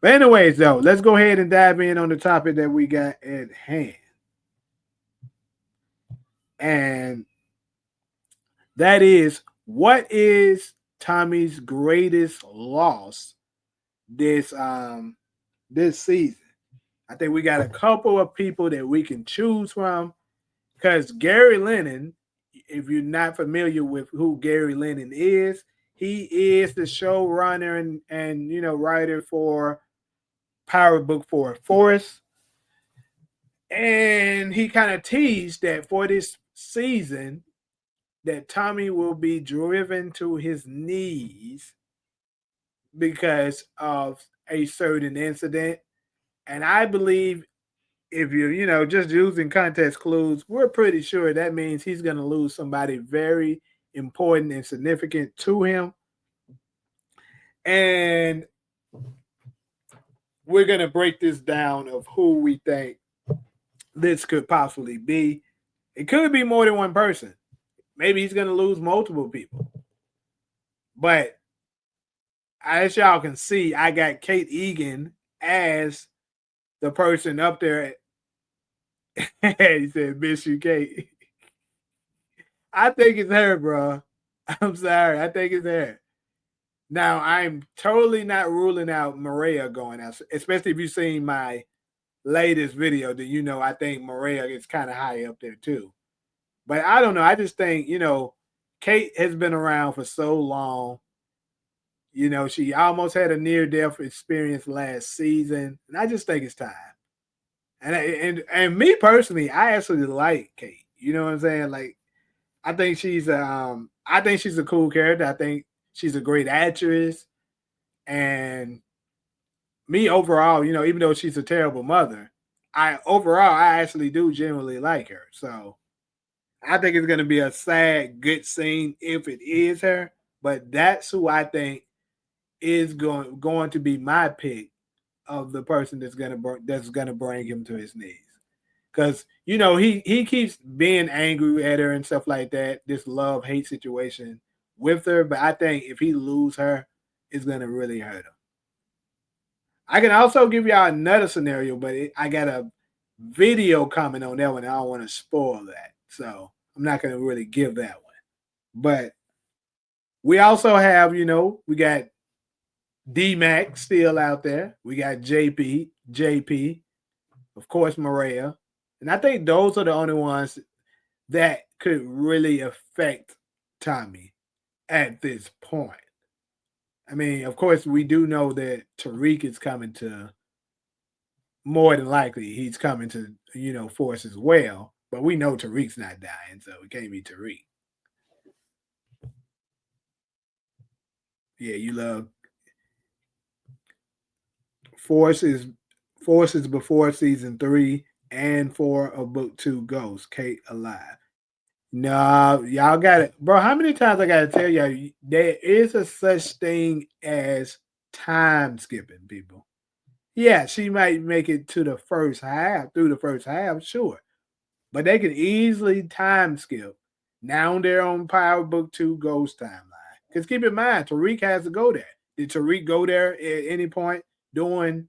But anyways, though, let's go ahead and dive in on the topic that we got at hand. And that is, what is Tommy's greatest loss this season? I think we got a couple of people that we can choose from because Gary Lennon, if you're not familiar with who Gary Lennon is, he is the showrunner and writer for Power Book for Forest. And he kind of teased that for this season that Tommy will be driven to his knees because of a certain incident. And I believe if you're, just using context clues, we're pretty sure that means he's going to lose somebody very important and significant to him. And we're going to break this down of who we think this could possibly be. It could be more than one person. Maybe he's going to lose multiple people. But as y'all can see, I got Kate Egan as the person up there. He said, "Miss you, Kate." I think it's her, bro. I'm sorry. I think it's her. Now, I'm totally not ruling out Maria going out, especially if you've seen my latest video. That I think Maria is kind of high up there too. But I don't know. I just think Kate has been around for so long. She almost had a near-death experience last season, and I just think it's time. And me personally, I actually like Kate. You know what I'm saying? Like, I think she's a cool character. I think she's a great actress, and me overall, even though she's a terrible mother, I actually do genuinely like her. So I think it's gonna be a sad, good scene if it is her. But that's who I think is going to be my pick of the person that's gonna bring him to his knees. Because he keeps being angry at her and stuff like that. This love hate situation with her, but I think if he lose her, it's gonna really hurt him. I can also give y'all another scenario, but I got a video comment on that one. I don't want to spoil that, so I'm not gonna really give that one. But we also have, we got D Mac still out there. We got JP, of course, Maria. And I think those are the only ones that could really affect Tommy at this point. I mean, of course, we do know that Tariq is coming to, more than likely, he's coming to, Force as well. But we know Tariq's not dying, so it can't be Tariq. Yeah, you love Force is Force is before season 3 and 4 of book 2 Ghost, Kate alive. No, y'all got it. Bro, how many times I gotta tell y'all there is a such thing as time skipping, people. Yeah, she might make it to the first half, through the first half, sure. But they can easily time skip. Now they're on Power Book 2 Ghost timeline. Because keep in mind, Tariq has to go there. Did Tariq go there at any point during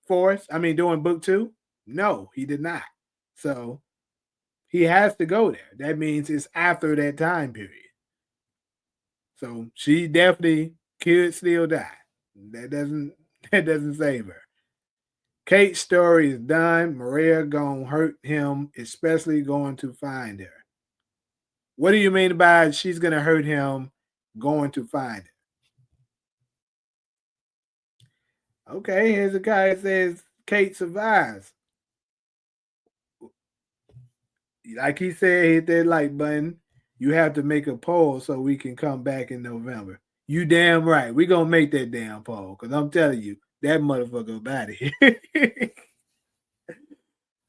doing book 2? No, he did not. So he has to go there. That means it's after that time period. So she definitely could still die. That doesn't that doesn't save her. Kate's story is done. Maria gonna hurt him, especially going to find her. What do you mean by she's gonna hurt him going to find her? Okay, here's a guy that says Kate survives. Like he said, hit that like button. You have to make a poll so we can come back in November. You damn right. We gonna make that damn poll because I'm telling you that motherfucker about it.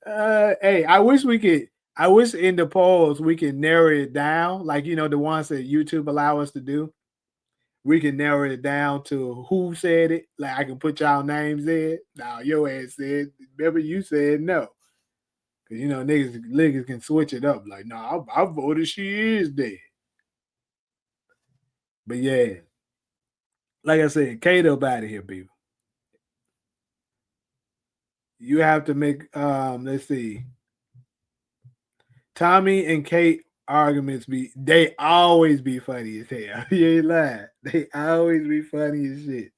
Hey, I wish we could. I wish in the polls we can narrow it down, like the ones that YouTube allow us to do. We can narrow it down to who said it. Like I can put y'all names in. Now your ass said. Remember you said no. Cause niggas can switch it up. Like, nah, I voted she is dead. But yeah, like I said, Kato out of here, people. You have to make let's see. Tommy and Kate arguments they always be funny as hell. You ain't lying. They always be funny as shit.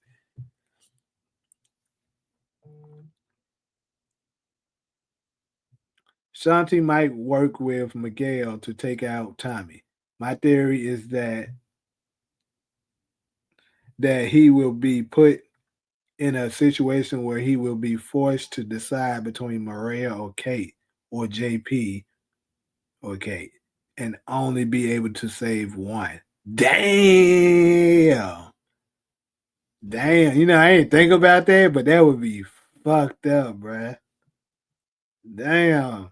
Shanti might work with Miguel to take out Tommy. My theory is that he will be put in a situation where he will be forced to decide between Maria or Kate or JP or Kate and only be able to save one. Damn. Damn. You know, I ain't think about that, but that would be fucked up, bruh. Damn.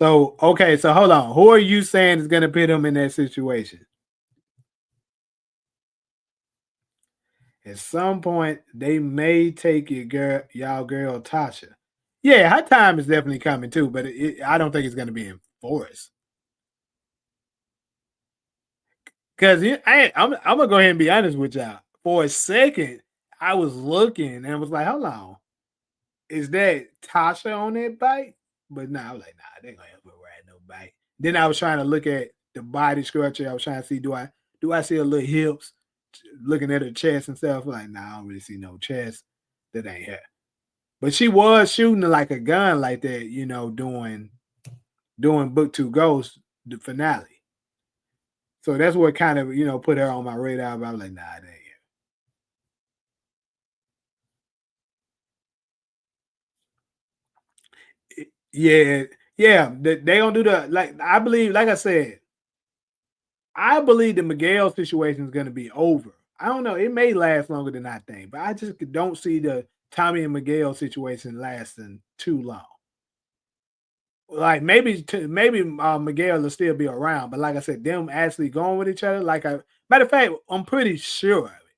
So, okay, so hold on. Who are you saying is going to put him in that situation? At some point, they may take y'all girl Tasha. Yeah, her time is definitely coming too, but I don't think it's going to be enforced. Because I'm gonna go ahead and be honest with y'all. For a second, I was looking and was like, "Hold on, is that Tasha on that bike?" But nah, I was like, "Nah, they ain't gonna ever ride no bike." Then I was trying to look at the body structure. I was trying to see do I see a little hips? Looking at her chest and stuff, like, nah, I don't really see no chest. That ain't her. But she was shooting like a gun like that, doing Book Two Ghosts, the finale. So that's what kind of put her on my radar. But I was like, nah, that ain't it. Yeah, yeah. They don't do the like. I believe, like I said, I believe the Miguel situation is going to be over. I don't know. It may last longer than I think, but I just don't see the Tommy and Miguel situation lasting too long. Like maybe Miguel will still be around, but like I said, them actually going with each other. Matter of fact, I'm pretty sure of it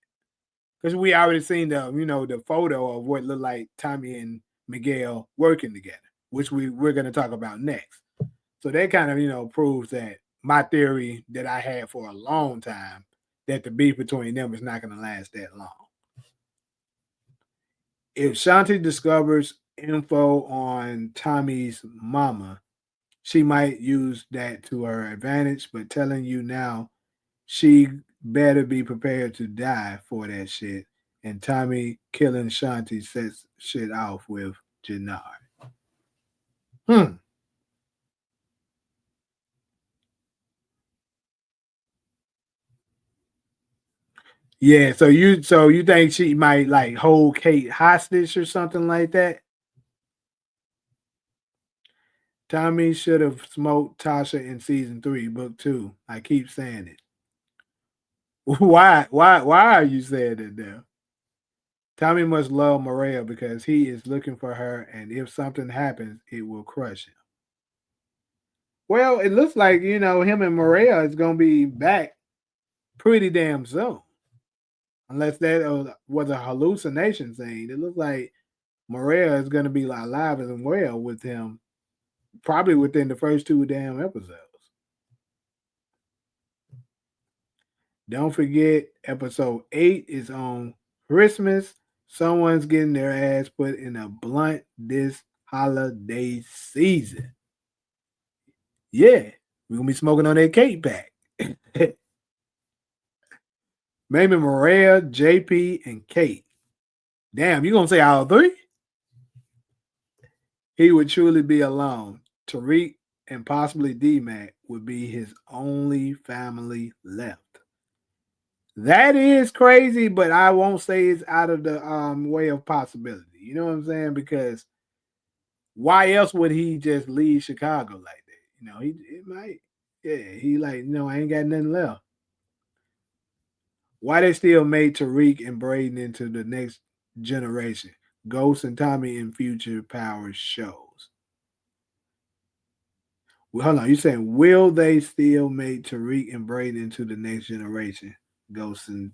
because we already seen the photo of what looked like Tommy and Miguel working together, which we're going to talk about next. So that kind of proves that my theory that I had for a long time that the beef between them is not going to last that long. If Shanti discovers info on Tommy's mama, she might use that to her advantage, but telling you now, she better be prepared to die for that shit. And Tommy killing Shanti sets shit off with Jannard. Hmm. Yeah, so you think she might like hold Kate hostage or something like that? Tommy should have smoked Tasha in season 3, book 2. I keep saying it. Why are you saying it now? Tommy must love Maria because he is looking for her, and if something happens, it will crush him. Well, it looks like him and Maria is gonna be back pretty damn soon, unless that was a hallucination thing. It looks like Maria is gonna be alive and well with him, probably within the first 2 damn episodes. Don't forget, episode 8 is on Christmas. Someone's getting their ass put in a blunt this holiday season. Yeah, we're gonna be smoking on that cake pack. Maybe Maria, JP, and Kate. Damn, you gonna say all three? He would truly be alone. Tariq and possibly D-Mac would be his only family left. That is crazy, but I won't say it's out of the way of possibility. You know what I'm saying? Because why else would he just leave Chicago like that? He it might. Yeah, he like I ain't got nothing left. Why they still made Tariq and Braden into the next generation? Ghost and Tommy in future Power shows. Well, hold on, you saying will they still make Tariq and Braden into the next generation? Ghost and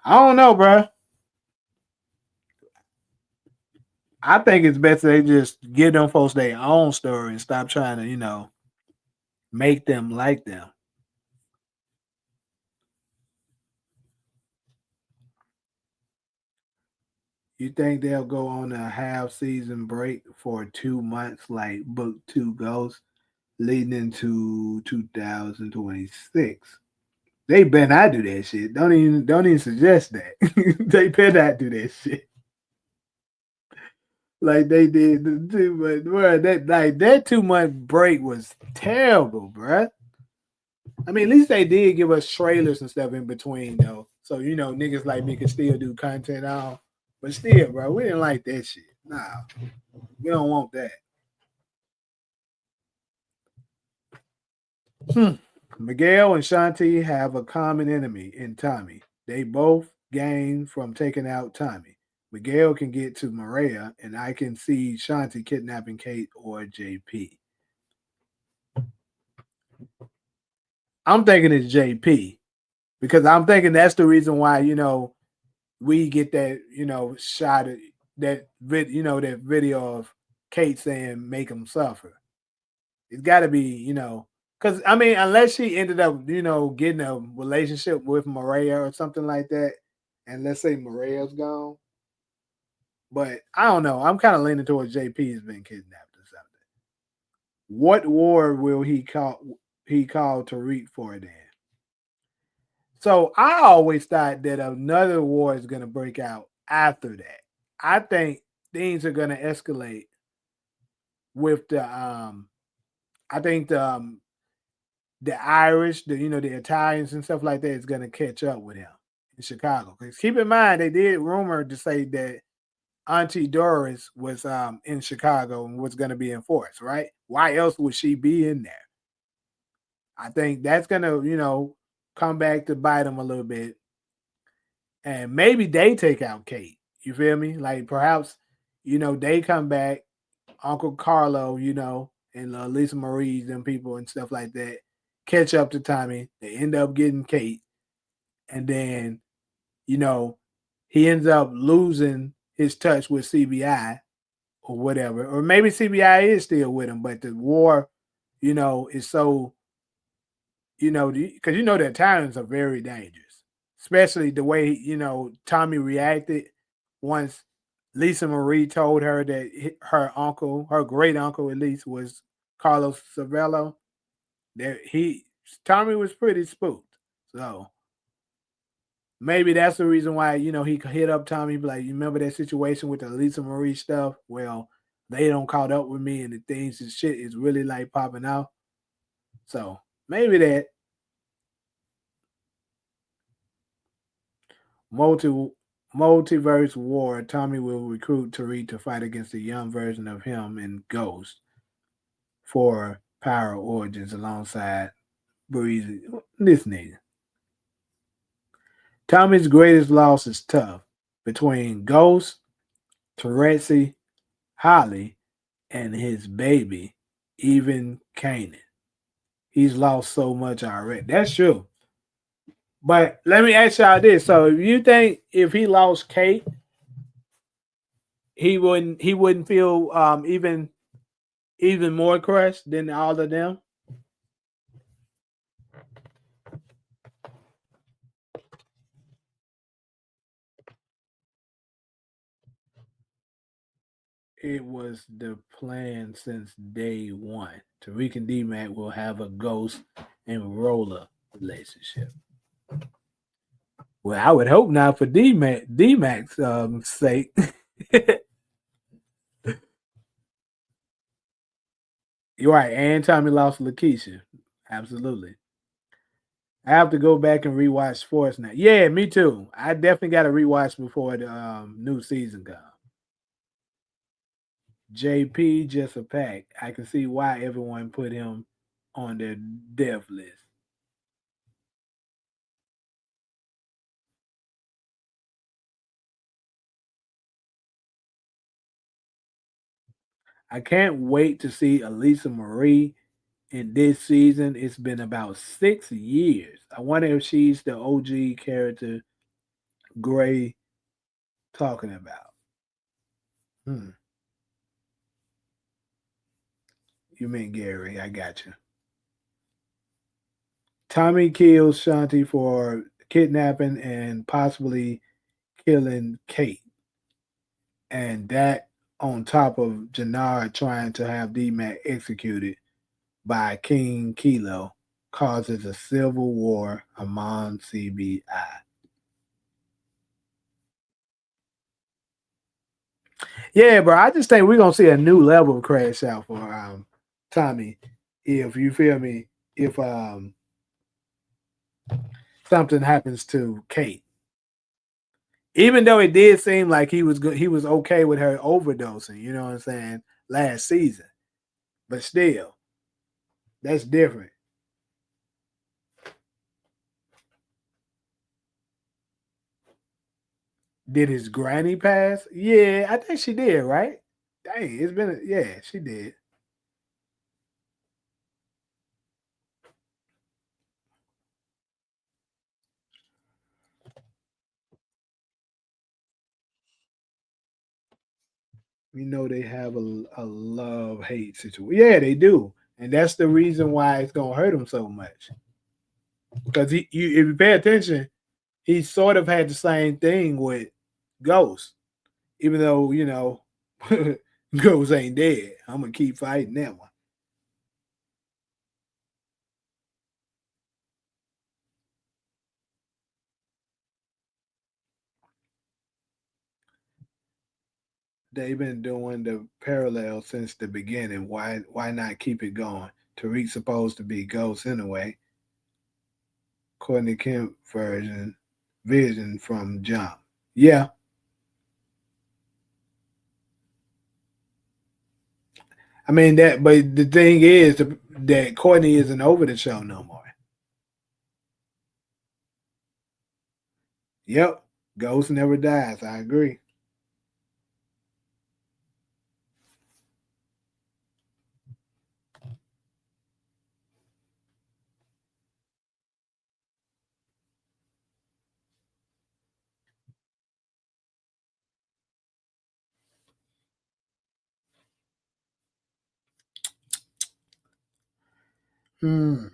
I don't know, bro. I think it's best they just give them folks their own story and stop trying to, make them like them. You think they'll go on a half season break for 2 months, like book two ghosts, leading into 2026? They better not do that shit. Don't even suggest that. They better not do that shit like they did the 2 month. Bro, that 2 month break was terrible, bruh. I mean, at least they did give us trailers and stuff in between though, so niggas like me can still do content on. But still, bro, we didn't like that shit. Nah, we don't want that. Hmm. Miguel and Shanti have a common enemy in Tommy. They both gain from taking out Tommy. Miguel can get to Maria, and I can see Shanti kidnapping Kate or JP. I'm thinking it's JP because I'm thinking that's the reason why we get that shot of that video of Kate saying make him suffer. It's got to be because I mean unless she ended up getting a relationship with Maria or something like that, and let's say Maria's gone, but I don't know. I'm kind of leaning towards JP has been kidnapped or something. What war will he call Tariq for then? So I always thought that another war is going to break out after that. I think things are going to escalate with the I think the Irish, the Italians and stuff like that is going to catch up with him in Chicago. Because keep in mind, they did rumor to say that Auntie Doris was in Chicago and was going to be enforced, right? Why else would she be in there? I think that's going to come back to bite them a little bit, and maybe they take out Kate. You feel me? Like perhaps they come back, Uncle Carlo, and Lisa Marie's and people and stuff like that catch up to Tommy. They end up getting Kate, and then you know he ends up losing his touch with CBI or whatever, or maybe CBI is still with him, but the war, is so because the Italians are very dangerous, especially the way Tommy reacted once Lisa Marie told her that her uncle, her great uncle at least, was Carlos Savello. That Tommy was pretty spooked. So maybe that's the reason why he hit up Tommy, be like, you remember that situation with the Lisa Marie stuff? Well, they don't caught up with me, and the things and shit is really like popping out. So maybe that multi multiverse war. Tommy will recruit Tariq to fight against a young version of him and Ghost for Power Origins alongside Breezy. This nigga. Tommy's greatest loss is tough between Ghost, Teretzi, Holly, and his baby, even Kanan. He's lost so much already. That's true. But let me ask y'all this. So if you think if he lost Kate, he wouldn't feel even more crushed than all of them? It was the plan since day one. Tariq and D-Mac will have a ghost and roller relationship. Well, I would hope not for D-Mac's sake. You're right. And Tommy lost Lakeisha. Absolutely. I have to go back and rewatch Sports now. Yeah, me too. I definitely got to rewatch before the new season comes. JP just a pack. I can see why everyone put him on their death list. I can't wait to see Elisa Marie in this season. It's been about 6 years. I wonder if she's the OG character Gray talking about. Hmm. You mean Gary? I got you. Tommy kills Shanti for kidnapping and possibly killing Kate. And that on top of Jannard trying to have D-Mac executed by King Kilo causes a civil war among CBI. Yeah, bro. I just think we're gonna see a new level of crash out for Tommy. If you feel me, if something happens to Kate. Even though it did seem like he was good, he was okay with her overdosing, you know what I'm saying, last season. But still, that's different. Did his granny pass? Yeah, I think she did, right? Dang, it's been yeah, she did. You know they have a love hate situation. Yeah, they do, and that's the reason why it's gonna hurt him so much. Because if you pay attention, he sort of had the same thing with Ghost, even though Ghost ain't dead. I'm gonna keep fighting that one. They've been doing the parallel since the beginning. Why not keep it going? Tariq's supposed to be Ghost anyway, according to Kemp version, vision from Jump. Yeah, I mean that, but the thing is that Courtney isn't over the show no more. Yep, Ghost never dies. I agree. Hmm.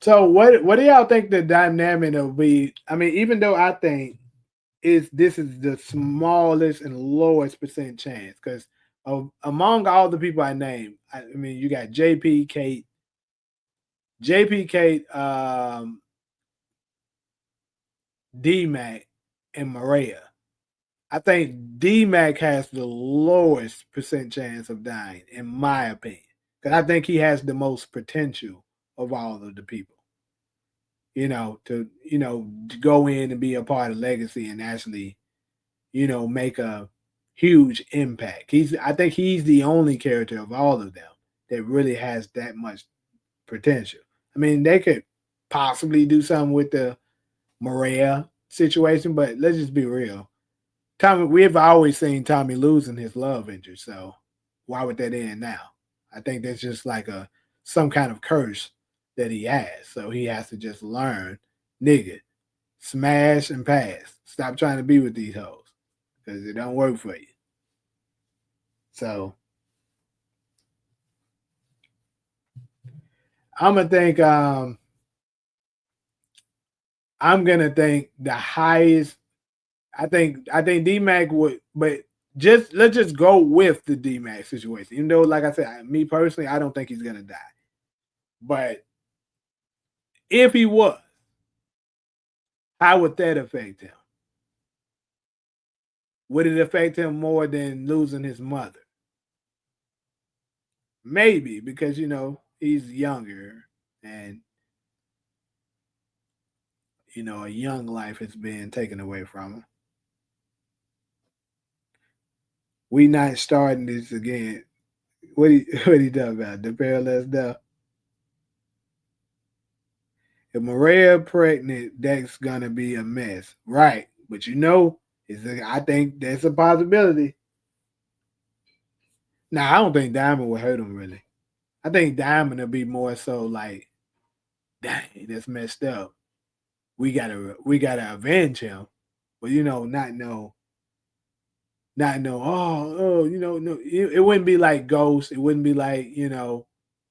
So what do y'all think the dynamic will be? I mean, even though I think this is the smallest and lowest percent chance because among all the people I named, I mean, you got JP, Kate, D Mac, and Maria. I think D Mac has the lowest percent chance of dying, in my opinion, because I think he has the most potential of all of the people. To go in and be a part of Legacy and actually make a huge impact. I think he's the only character of all of them that really has that much potential. I mean, they could possibly do something with the Maria situation, but let's just be real. Tommy, we've always seen Tommy losing his love interest, so why would that end now? I think that's just like a some kind of curse that he has. So he has to just learn, nigga, smash and pass. Stop trying to be with these hoes because it don't work for you. So I'm gonna think. I'm gonna think the highest. I think D Mac would, but just let's just go with the D Mac situation. Even though, like I said, me personally, I don't think he's gonna die. But if he was, how would that affect him? Would it affect him more than losing his mother? Maybe because he's younger and a young life has been taken away from him. We not starting this again. What he talking about? The parallel stuff. If Maria pregnant, that's gonna be a mess, right? But I think that's a possibility. Now I don't think Diamond will hurt him really. I think Diamond will be more so like, dang, that's messed up. We gotta avenge him, but not know. No, it wouldn't be like Ghost. It wouldn't be like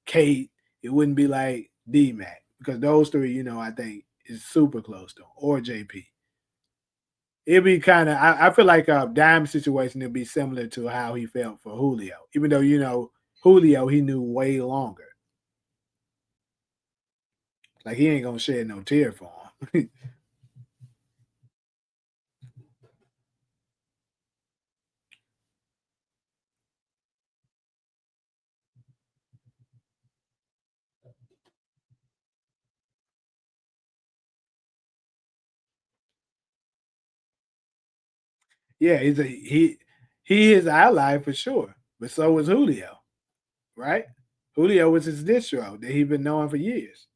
Kate. It wouldn't be like D Mac because those three, I think is super close to him, or JP. it'd be kind of. I feel like a Dime situation would be similar to how he felt for Julio, even though Julio he knew way longer. Like he ain't gonna shed no tear for him. Yeah, he is ally for sure, but so was Julio, right? Julio was his distro that he'd been knowing for years.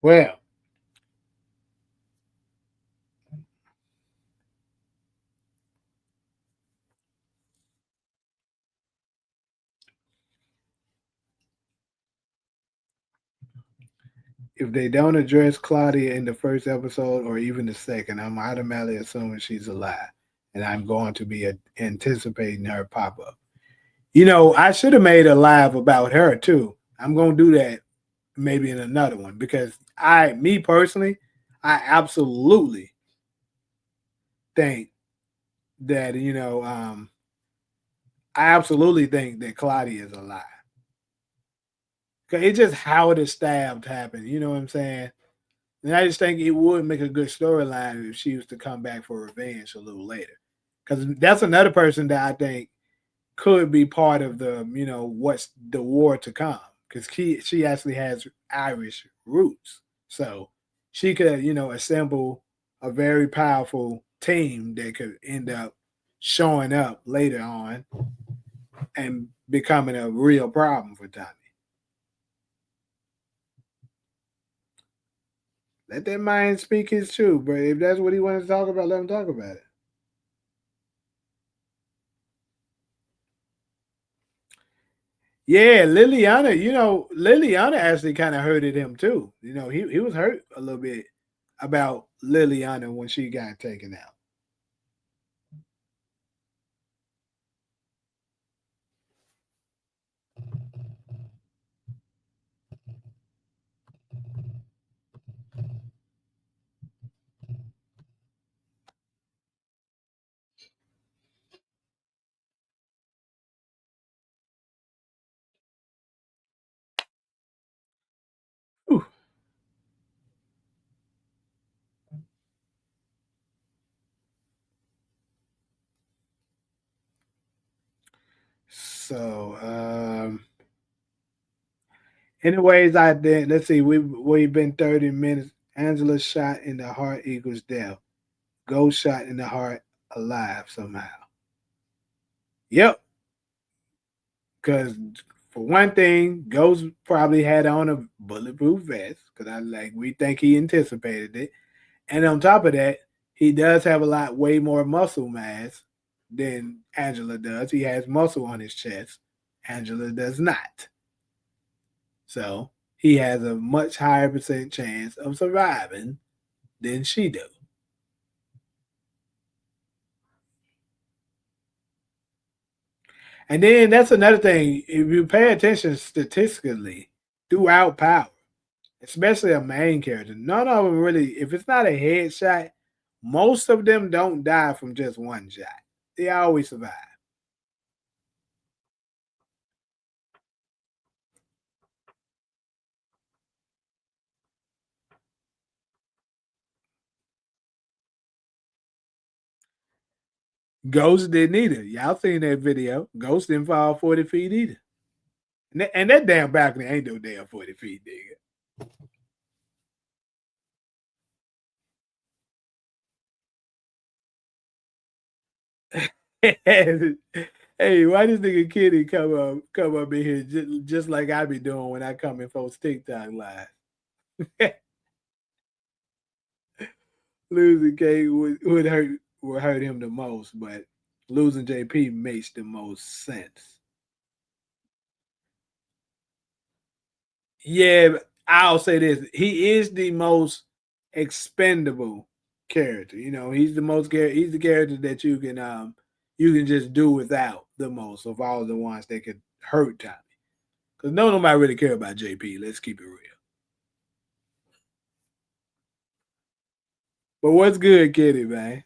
Well, if they don't address Claudia in the first episode or even the second, I'm automatically assuming she's alive, and I'm going to be anticipating her pop up. I should have made a live about her too. I'm gonna do that maybe in another one because me personally, I absolutely think that I absolutely think that Claudia is alive. 'Cause it's just how the stabbed happened. You know what I'm saying? And I just think it would make a good storyline if she was to come back for revenge a little later. Because that's another person that I think could be part of what's the war to come. Because she actually has Irish roots. So she could, assemble a very powerful team that could end up showing up later on and becoming a real problem for Tommy. Let that mind speak his truth, but if that's what he wants to talk about, let him talk about it. Yeah, Liliana actually kind of hurted him too. He was hurt a little bit about Liliana when she got taken out. Whew. So, anyways, I did. Let's see. We've been 30 minutes. Angela shot in the heart equals death. Ghost shot in the heart alive somehow. Yep. Because for one thing, Ghost probably had on a bulletproof vest because we think he anticipated it. And on top of that, he does have a lot way more muscle mass than Angela does. He has muscle on his chest. Angela does not. So he has a much higher percent chance of surviving than she do. And then that's another thing. If you pay attention statistically throughout Power, especially a main character, none of them really, if it's not a headshot, most of them don't die from just one shot. They always survive. Ghost didn't either. Y'all seen that video. Ghost didn't fall 40 feet either. And that damn balcony ain't no damn 40 feet, nigga. Hey, why this nigga Kitty come up in here just like I be doing when I come in folks TikTok live? Losing K would hurt him the most, but losing JP makes the most sense. Yeah, but I'll say this: he is the most expendable character. He's the most he's the character that you can just do without the most of all the ones that could hurt Tommy. Because nobody really care about JP. Let's keep it real. But what's good, Kitty, man?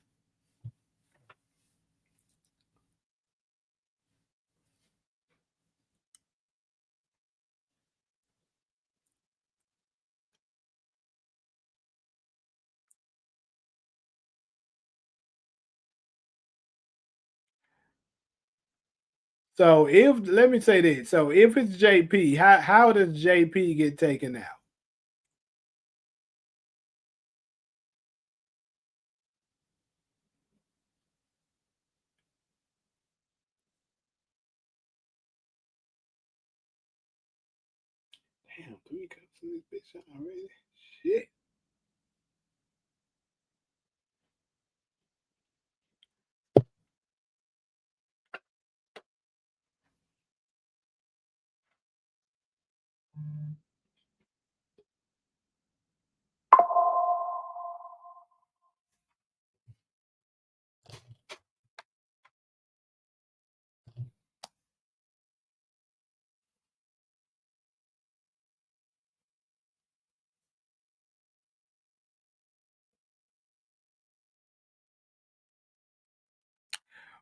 So if let me say this. So if it's JP, how does JP get taken out? Damn, 3 cups in this bitch already. Shit.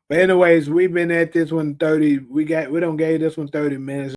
But anyways, we've been at this one 30. We don't gave this one 30 minutes.